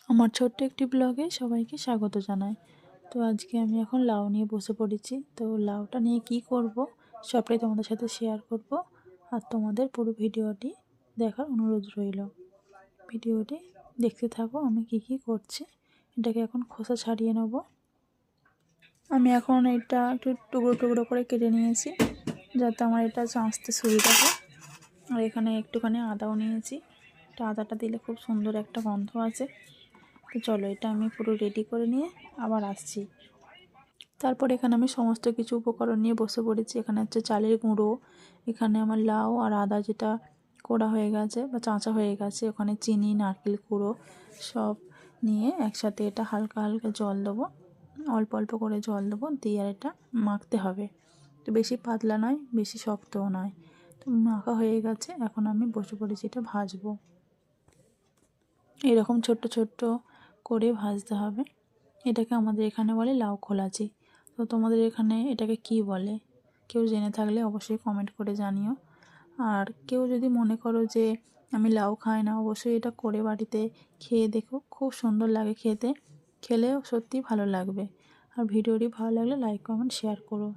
আমার ছোট্ট একটি ব্লগে সবাইকে স্বাগত জানাই। তো আজকে আমি এখন লাউ নিয়ে বসে পড়েছি। তো লাউটা নিয়ে কি করব সবটাই তোমাদের সাথে শেয়ার করব, আর তোমাদের পুরো ভিডিওটি দেখার অনুরোধ রইল। ভিডিওটি দেখতে থাকো আমি কি করছি। এটাকে এখন খোসা ছাড়িয়ে নেব। আমি এখন এটা একটু টুকরো টুকরো করে কেটে নিয়েছি যাতে আমার এটা চাঁচতে সুবিধা হয়। আর এখানে একটুখানি আদাও নিয়েছি। এটা আদাটা দিলে খুব সুন্দর একটা গন্ধ আছে। তো চলো এটা আমি পুরো রেডি করে নিয়ে আবার আসছি। তারপর এখানে আমি সমস্ত কিছু উপকরণ নিয়ে বসে পড়েছি। এখানে হচ্ছে চালের গুঁড়ো, এখানে আমার লাউ আর আদা যেটা কোড়া হয়ে গেছে বা চাঁচা হয়ে গেছে, ওখানে চিনি, নারকেল কুড়ো সব নিয়ে একসাথে এটা হালকা হালকা জল দেবো, অল্প অল্প করে জল দেবো, দিয়ে আর এটা মাখতে হবে। তো বেশি পাতলা নয়, বেশি শক্তও নয়। তো মাখা হয়ে গেছে, এখন আমি বসে পড়েছি এটা ভাজবো। এরকম ছোট্ট ছোট্ট করে ভাজতে হবে। এটাকে আমাদের এখানে বলে লাউ খোলাচি। তো তোমাদের এখানে এটাকে কি বলে কেউ জেনে থাকলে অবশ্যই কমেন্ট করে জানিও। আর কেউ যদি মনে করো যে আমি লাউ খাই না, অবশ্যই এটা করে বাড়িতে খেয়ে দেখো, খুব সুন্দর লাগে খেতে, খেলেও সত্যিই ভালো লাগবে। আর ভিডিওটি ভালো লাগলে লাইক কমেন্ট শেয়ার করো।